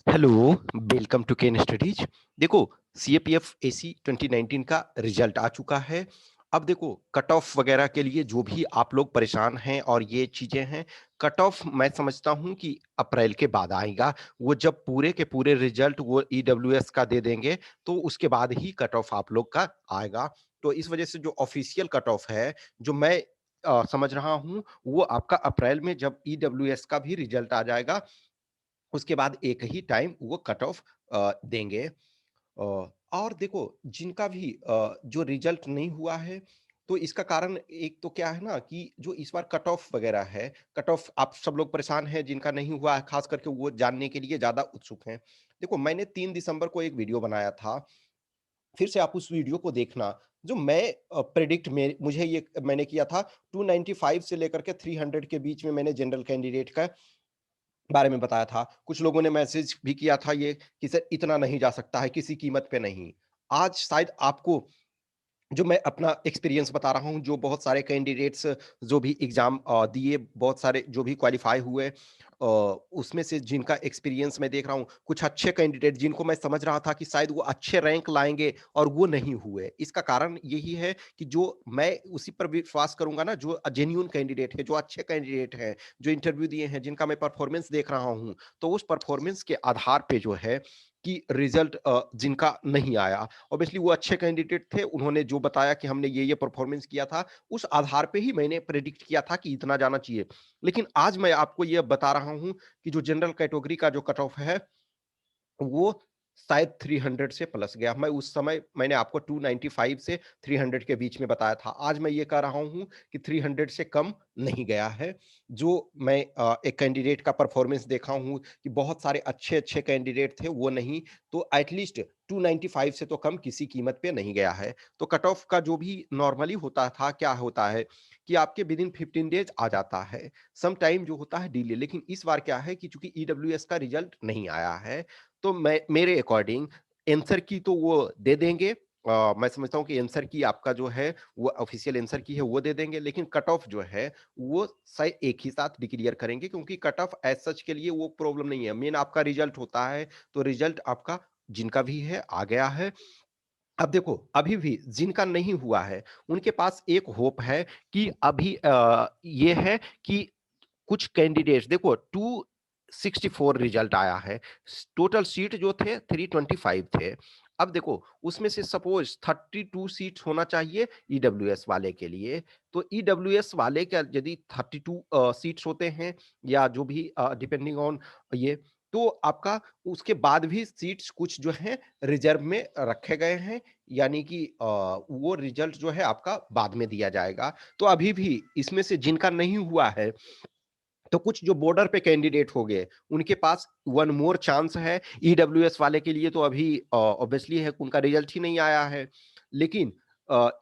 Hello, welcome to Ken studies. देखो, CAPF AC 2019 का result आ चुका है। अब देखो, कट ऑफ वगैरह के लिए जो भी आप लोग परेशान हैं और ये चीजें हैं, कट ऑफ मैं समझता हूं कि अप्रैल के बाद आएगा। वो जब पूरे के पूरे रिजल्ट वो ईडब्ल्यूएस का दे देंगे, तो उसके बाद ही कट ऑफ आप लोग का आएगा। तो इस वजह से जो ऑफिशियल कट ऑफ है, जो मैं समझ रहा हूं, वो आपका अप्रैल में जब ईडब्ल्यूएस का भी रिजल्ट आ जाएगा, उसके बाद एक ही टाइम वो कट ऑफ देंगे। और देखो, जिनका भी जो रिजल्ट नहीं हुआ है, तो इसका कारण एक तो क्या है ना कि जो इस बार कट ऑफ वगैरह है, कट ऑफ आप सब लोग परेशान हैं, जिनका नहीं हुआ है खास करके वो जानने के लिए ज्यादा उत्सुक हैं। देखो, मैंने 3 दिसंबर को एक वीडियो बनाया था, फिर से आप उस वीडियो को देखना। जो मैं प्रेडिक्ट में मुझे ये मैंने किया था, 295 से लेकर के 300 के बीच में मैंने जनरल कैंडिडेट का बारे में बताया था। कुछ लोगों ने मैसेज भी किया था ये कि सर इतना नहीं जा सकता है, किसी कीमत पे नहीं। आज शायद आपको जो मैं अपना एक्सपीरियंस बता रहा हूँ, जो बहुत सारे कैंडिडेट्स जो भी एग्ज़ाम दिए, बहुत सारे जो भी क्वालीफाई हुए, उसमें से जिनका एक्सपीरियंस मैं देख रहा हूँ, कुछ अच्छे कैंडिडेट जिनको मैं समझ रहा था कि शायद वो अच्छे रैंक लाएँगे और वो नहीं हुए। इसका कारण यही है कि जो मैं उसी पर विश्वास करूँगा ना, जो जेन्युइन कैंडिडेट है, जो अच्छे कैंडिडेट हैं, जो इंटरव्यू दिए हैं, जिनका मैं परफॉर्मेंस देख रहा हूँ, तो उस परफॉर्मेंस के आधार पे जो है कि रिज़ल्ट जिनका नहीं आया, ऑब्वियसली वो अच्छे कैंडिडेट थे, उन्होंने जो बताया कि हमने ये परफॉर्मेंस किया था, उस आधार पे ही मैंने प्रेडिक्ट किया था कि इतना जाना चाहिए। लेकिन आज मैं आपको ये बता रहा हूँ कि जो जनरल कैटेगरी का जो कट ऑफ है, वो शायद 300 से प्लस गया। मैं उस समय मैंने आपको 295 से 300 के बीच में बताया था। आज मैं ये कह रहा हूँ कि 300 से कम नहीं गया है। जो मैं एक कैंडिडेट का परफॉर्मेंस देखा हूँ कि बहुत सारे अच्छे-अच्छे कैंडिडेट थे, वो नहीं, तो एट लीस्ट 295 से तो कम किसी कीमत पे नहीं गया है। तो कट ऑफ का जो भी नॉर्मली होता था, क्या होता है कि आपके विदिन 15 डेज़ आ जाता है। सम टाइम जो होता है डिले, लेकिन इस बार क्या है कि चूँकि ईडब्ल्यूएस का रिजल्ट नहीं आया है, तो मैं मेरे अकॉर्डिंग आंसर की तो वो दे देंगे। मैं समझता हूँ कि आंसर की आपका जो है वो ऑफिशियल आंसर की है वो दे देंगे, लेकिन कट ऑफ जो है वो शायद एक ही साथ डिक्लेयर करेंगे, क्योंकि कट ऑफ एज सच के लिए वो प्रॉब्लम नहीं है। मेन आपका रिजल्ट होता है, तो रिजल्ट आपका जिनका भी है आ गया है। अब देखो, अभी भी जिनका नहीं हुआ है उनके पास एक होप है कि अभी ये है कि कुछ कैंडिडेट्स देखो, 264 रिजल्ट आया है। टोटल सीट जो थे 325 थे। अब देखो, उसमें से सपोज 32 सीट होना चाहिए ईडब्ल्यूएस वाले के लिए। तो ईडब्ल्यूएस वाले का यदि 32 सीट्स होते हैं, या जो भी डिपेंडिंग ऑन ये, तो आपका उसके बाद भी सीट्स कुछ जो है रिजर्व में रखे गए हैं, यानी कि वो रिजल्ट जो है आपका बाद में दिया जाएगा। तो अभी भी इसमें से जिनका नहीं हुआ है, तो कुछ जो बॉर्डर पे कैंडिडेट हो गए, उनके पास वन मोर चांस है। ईडब्ल्यूएस वाले के लिए तो अभी ऑब्वियसली है, उनका रिजल्ट ही नहीं आया है। लेकिन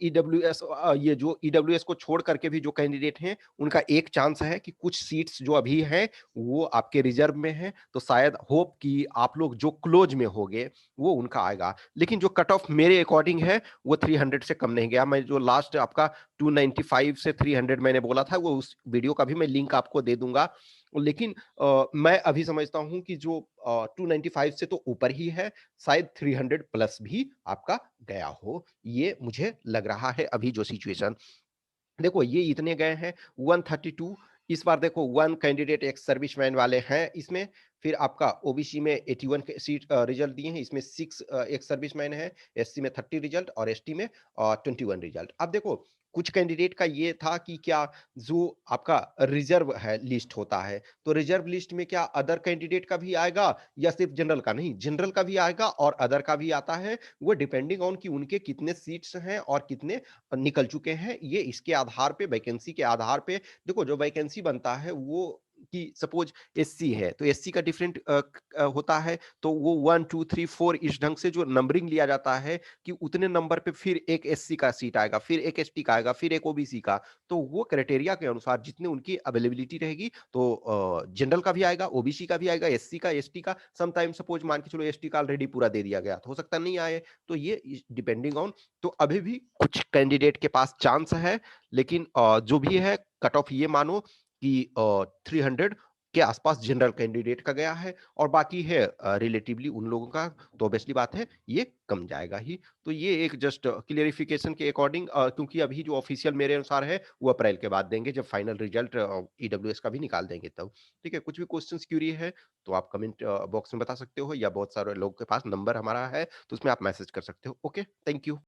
ईडब्ल्यूएस ये जो ईडब्ल्यूएस को छोड़ करके भी जो कैंडिडेट हैं, उनका एक चांस है कि कुछ सीट्स जो अभी हैं, वो आपके रिजर्व में हैं, तो शायद होप कि आप लोग जो क्लोज में होगे, वो उनका आएगा। लेकिन जो कट ऑफ मेरे अकॉर्डिंग है, वो 300 से कम नहीं गया। मैं जो लास्ट आपका 295 से 300 मैंने बोला था, वो उस वीडियो का भी मैं लिंक आपको दे दूँगा। लेकिन मैं अभी समझता हूँ कि जो 295 से ऊपर ही है, शायद 300 प्लस भी आपका गया हो, ये मुझे लग रहा है अभी जो सिचुएशन। देखो, ये इतने गए हैं 132। इस बार देखो, 1 कैंडिडेट एक्स सर्विसमैन वाले हैं इसमें, फिर आपका ओबीसी में 81 के सीट रिजल्ट दिए हैं, इसमें 6 एक्स सर्विसमैन हैं, एससी में 30 रिजल्ट और एसटी में 21 रिजल्ट। अब देखो, कुछ कैंडिडेट का ये था कि क्या जो आपका रिजर्व है लिस्ट होता है, तो रिजर्व लिस्ट में क्या अदर कैंडिडेट का भी आएगा या सिर्फ जनरल का? नहीं, जनरल का भी आएगा और अदर का भी आता है। वो डिपेंडिंग ऑन कि उनके कितने सीट्स हैं और कितने निकल चुके हैं, ये इसके आधार पे, वैकेंसी के आधार पे। देखो, जो वैकेंसी बनता है वो कि सपोज एससी है, तो एससी का डिफरेंट होता है, तो वो 1 2 3 4 इस ढंग से जो नंबरिंग लिया जाता है कि उतने नंबर पे फिर एक एससी का सीट आएगा, फिर एक एसटी का आएगा, फिर एक ओबीसी का। तो वो क्राइटेरिया के अनुसार जितने उनकी अवेलेबिलिटी रहेगी, तो जनरल का भी आएगा, ओबीसी का भी आएगा, एससी का, एसटी का। सम टाइम सपोज मान के चलो एसटी का ऑलरेडी पूरा दे दिया गया, तो हो सकता नहीं आए। तो ये डिपेंडिंग ऑन, तो अभी भी कुछ कैंडिडेट के पास चांस है, लेकिन जो भी है कट ऑफ ये मानो कि 300 के आसपास जनरल कैंडिडेट का गया है और बाकी है रिलेटिवली उन लोगों का, तो ऑब्वियसली बात है ये कम जाएगा ही। तो ये एक जस्ट क्लियरिफिकेशन के अकॉर्डिंग, क्योंकि अभी जो ऑफिशियल मेरे अनुसार है वो अप्रैल के बाद देंगे, जब फाइनल रिजल्ट ईडब्ल्यूएस का भी निकाल देंगे तब। ठीक है, कुछ भी क्वेश्चंस क्यूरी है तो आप कमेंट बॉक्स में बता सकते हो, या बहुत सारे लोगों के पास नंबर हमारा है तो उसमें आप मैसेज कर सकते हो। Okay, thank you.